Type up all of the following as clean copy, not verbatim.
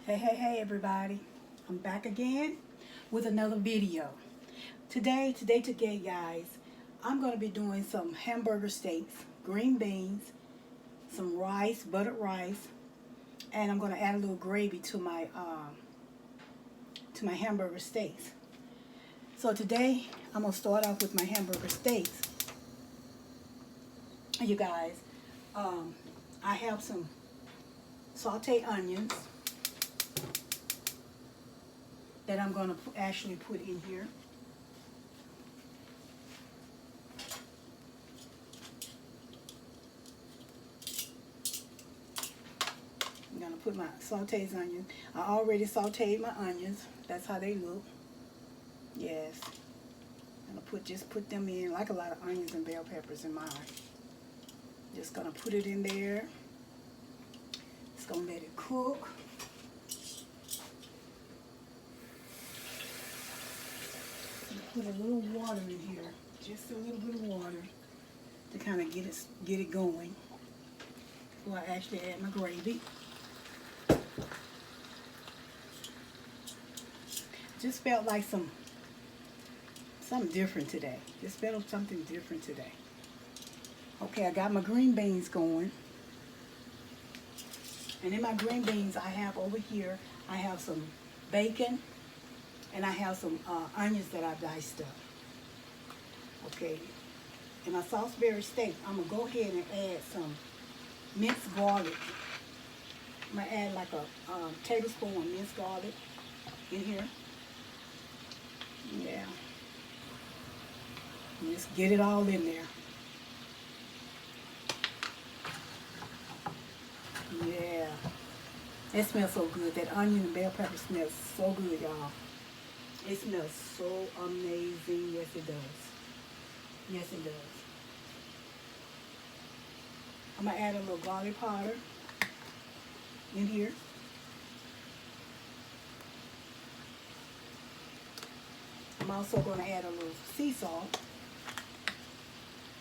Hey everybody. I'm back again with another video. Today guys, I'm going to be doing some hamburger steaks, green beans, some rice, buttered rice, and I'm going to add a little gravy to my hamburger steaks. So today I'm going to start off with my hamburger steaks. You guys, I have some sauteed onions that I'm going to actually put in here. I'm going to put my sauteed onions. I already sauteed my onions. That's how they look. Yes. I'm going to just put them in like a lot of onions and bell peppers in mine. Just going to put it in there. Just going to let it cook. Put a little water in here, just a little bit of water to kind of get it going before I actually add my gravy. Just felt like something different today. Just felt something different today. Okay, I got my green beans going. And in my green beans, I have over here, I have some bacon. And I have some onions that I diced up. Okay. In my Salisbury steak, I'm going to go ahead and add some minced garlic. I'm going to add like a tablespoon of minced garlic in here. Yeah. And just get it all in there. Yeah. It smells so good. That onion and bell pepper smells so good, y'all. It smells so amazing. Yes, it does. Yes, it does. I'm going to add a little garlic powder in here. I'm also going to add a little sea salt.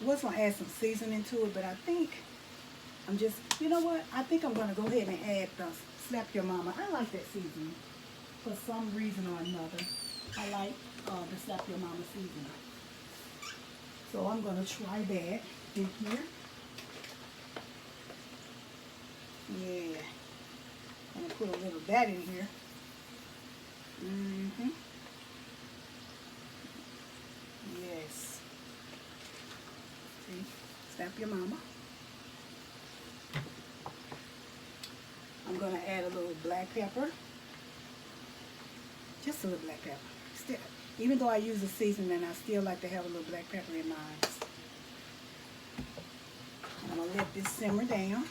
I was going to add some seasoning to it, but I think I'm just, you know what? I think I'm going to go ahead and add the Slap Your Mama. I like that seasoning for some reason or another. I like the Slap Your Mama seasoning. So I'm going to try that in here. Yeah. I'm going to put a little of that in here. Yes. See? Slap Your Mama. I'm going to add a little black pepper. Just a little black pepper. Still, even though I use a seasoning, I still like to have a little black pepper in mine. I'm going to let this simmer down.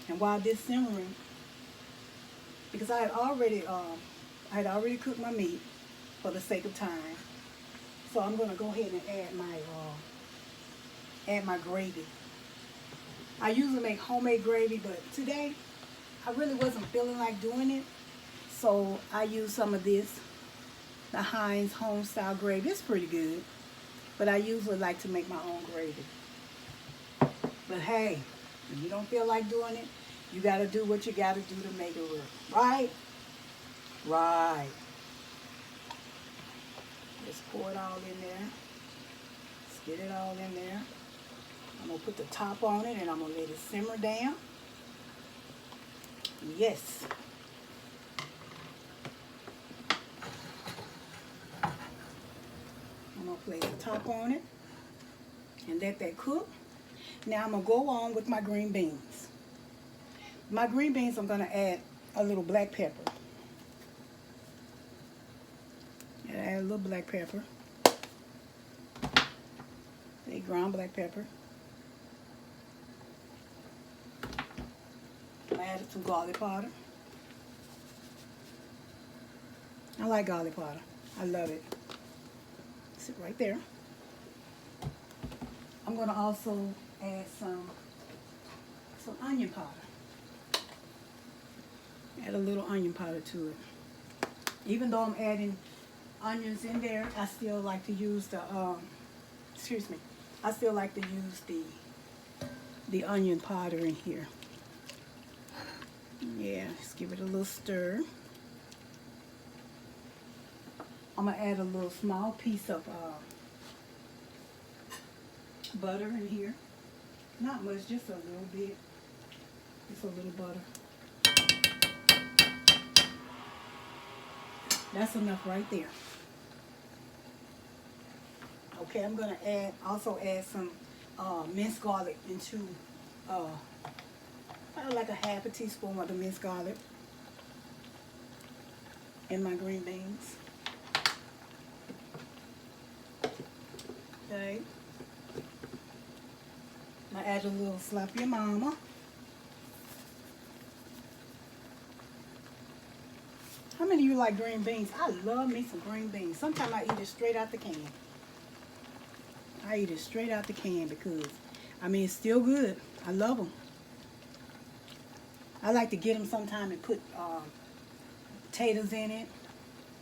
And while this simmering, because I had already cooked my meat for the sake of time. So I'm going to go ahead and add my gravy. I usually make homemade gravy, but today I really wasn't feeling like doing it. So I use some of this, the Heinz home-style gravy. It's pretty good, but I usually like to make my own gravy. But hey, if you don't feel like doing it, you got to do what you got to do to make it work. Right? Right. Just pour it all in there. Just get it all in there. I'm going to put the top on it, and I'm going to let it simmer down. Yes. I'm going to place the top on it and let that cook. Now I'm going to go on with my green beans. My green beans, I'm going to add a little black pepper. Add a little black pepper. A ground black pepper. I added some garlic powder. I like garlic powder. I love it. Sit right there. I'm going to also add some onion powder. Add a little onion powder to it. Even though I'm adding onions in there, I still like to use I still like to use the onion powder in here. Yeah. Yeah, just give it a little stir. I'm gonna add a little small piece of butter in here. Not much, just a little bit. Just a little butter. That's enough right there. Okay, I'm gonna also add some minced garlic into like a half a teaspoon of the minced garlic in my green beans. Okay. I'm gonna add a little slap your mama. How many of you like green beans? I love me some green beans. Sometimes I eat it straight out the can. I eat it straight out the can because, I mean, it's still good. I love them. I like to get them sometime and put potatoes in it,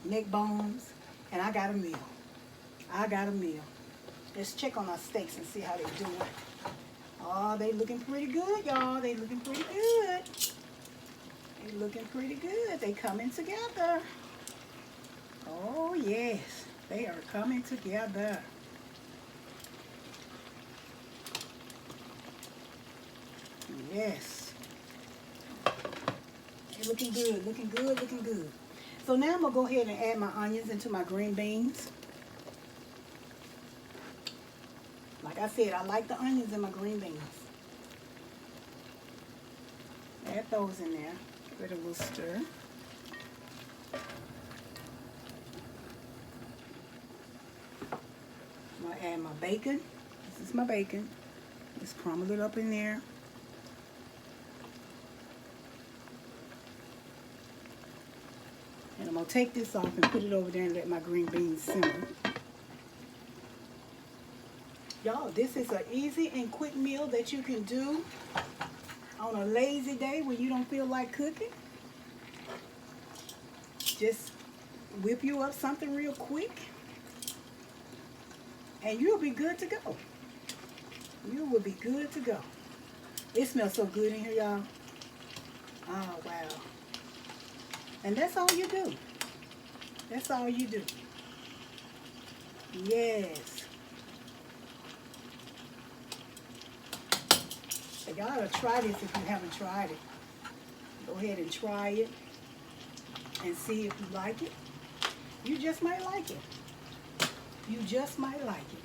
neck bones, and I got a meal. I got a meal. Let's check on our steaks and see how they're doing. Oh, they looking pretty good, y'all. They looking pretty good. They looking pretty good. They coming together. Oh, yes. They are coming together. Yes. They're looking good, looking good, looking good. So now I'm going to go ahead and add my onions into my green beans. Like I said, I like the onions in my green beans. Add those in there. Give it a little stir. I'm going to add my bacon. This is my bacon. Just crumble it up in there. And I'm going to take this off and put it over there and let my green beans simmer. Y'all, this is an easy and quick meal that you can do on a lazy day when you don't feel like cooking. Just whip you up something real quick and you'll be good to go. You will be good to go. It smells so good in here, y'all. Oh, wow. And that's all you do. That's all you do. Yes. So y'all ought to try this if you haven't tried it. Go ahead and try it and see if you like it. You just might like it. You just might like it.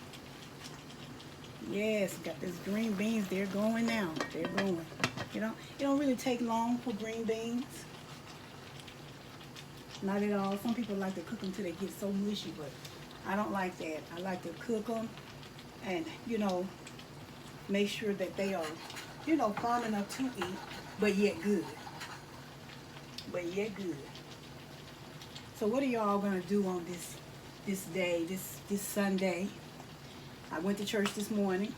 Yes, got this green beans. They're going now. They're going. You know, it don't really take long for green beans. Not at all. Some people like to cook them till they get so mushy, but I don't like that. I like to cook them and, you know, make sure that they are, you know, firm enough to eat, but yet good. But yet good. So what are y'all going to do on this day, this Sunday? I went to church this morning.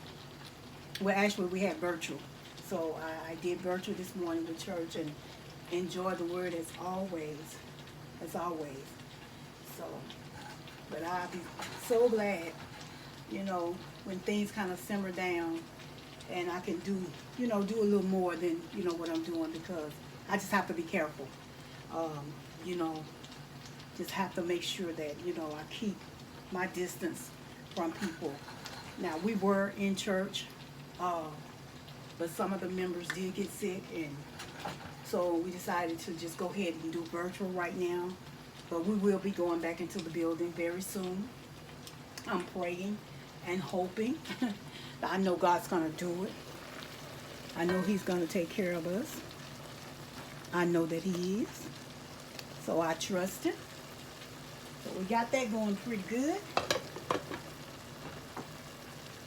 Well, actually, we had virtual. So I did virtual this morning with church and enjoyed the word as always. As always. So, but I'll be so glad, you know, when things kind of simmer down and I can do, you know, do a little more than, you know, what I'm doing, because I just have to be careful. You know, just have to make sure that, you know, I keep my distance from people. Now, we were in church, but some of the members did get sick, and so we decided to just go ahead and do virtual right now. But we will be going back into the building very soon. I'm praying and hoping. I know God's going to do it. I know He's going to take care of us. I know that He is. So I trust Him. So we got that going pretty good.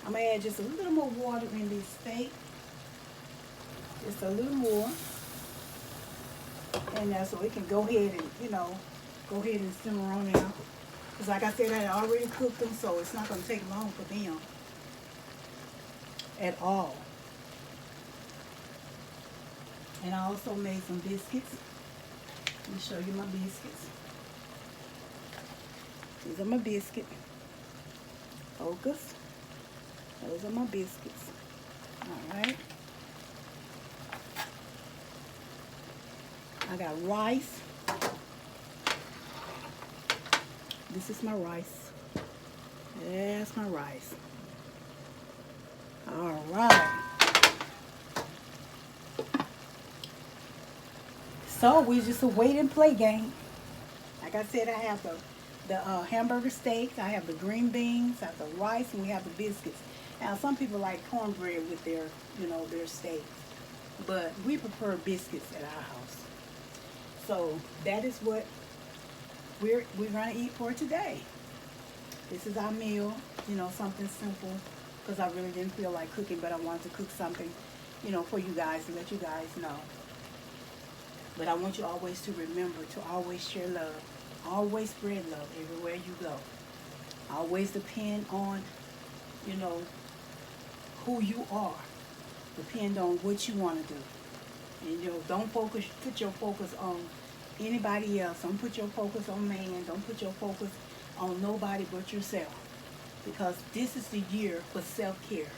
I'm going to add just a little more water in this steak. Just a little more. And so it can go ahead and, you know, go ahead and simmer on out. Because like I said, I had already cooked them, so it's not going to take long for them at all. And I also made some biscuits. Let me show you my biscuits. These are my biscuits. Focus. Those are my biscuits. All right. I got rice. This is my rice. That's my rice. All right. So we just a wait and play game. Like I said, I have the hamburger steaks. I have the green beans. I have the rice, and we have the biscuits. Now, some people like cornbread with their, their steaks, but we prefer biscuits at our house. So that is what we're gonna eat for today. This is our meal. Something simple, because I really didn't feel like cooking, but I wanted to cook something, for you guys to let you guys know. But I want you always to remember to always share love. Always spread love everywhere you go. Always depend on, who you are. Depend on what you want to do. And, don't put your focus on anybody else. Don't put your focus on man. Don't put your focus on nobody but yourself. Because this is the year for self-care.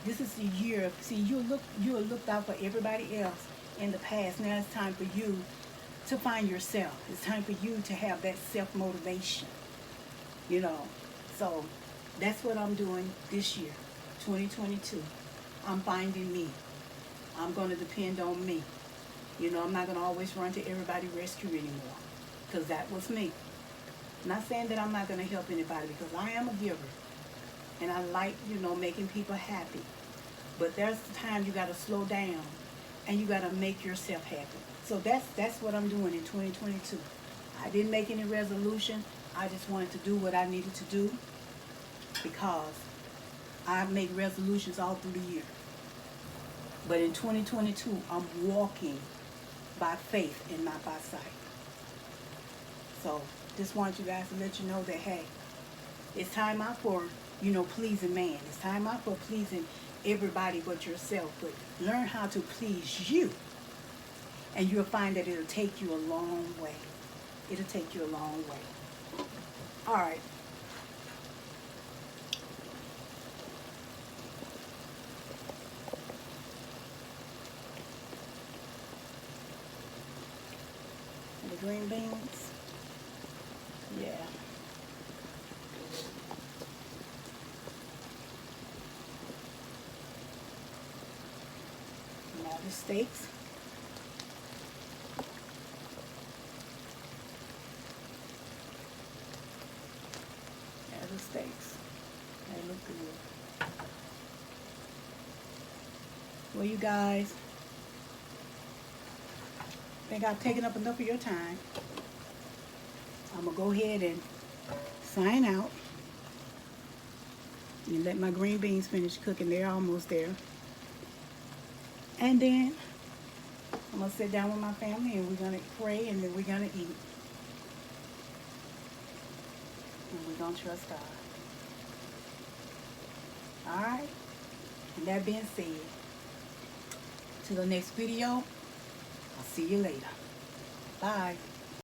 This is the year. See, you were looked out for everybody else in the past. Now it's time for you to find yourself. It's time for you to have that self-motivation. So that's what I'm doing this year, 2022. I'm finding me. I'm going to depend on me. I'm not going to always run to everybody's rescue anymore, because that was me. I'm not saying that I'm not going to help anybody, because I am a giver. And I like, making people happy. But there's the time you got to slow down and you got to make yourself happy. So that's what I'm doing in 2022. I didn't make any resolution. I just wanted to do what I needed to do, because I make resolutions all through the year. But in 2022, I'm walking by faith and not by sight. So just want you guys to let you know that, hey, it's time out for, pleasing man. It's time out for pleasing everybody but yourself. But learn how to please you. And you'll find that it'll take you a long way. It'll take you a long way. All right. The green beans. Yeah. Now the steaks. There's the steaks. They look good. Well, you guys, I think I've taken up enough of your time. I'm going to go ahead and sign out and let my green beans finish cooking. They're almost there. And then I'm going to sit down with my family and we're going to pray, and then we're going to eat. And we're going to trust God. All right? And that being said, till the next video, I'll see you later. Bye.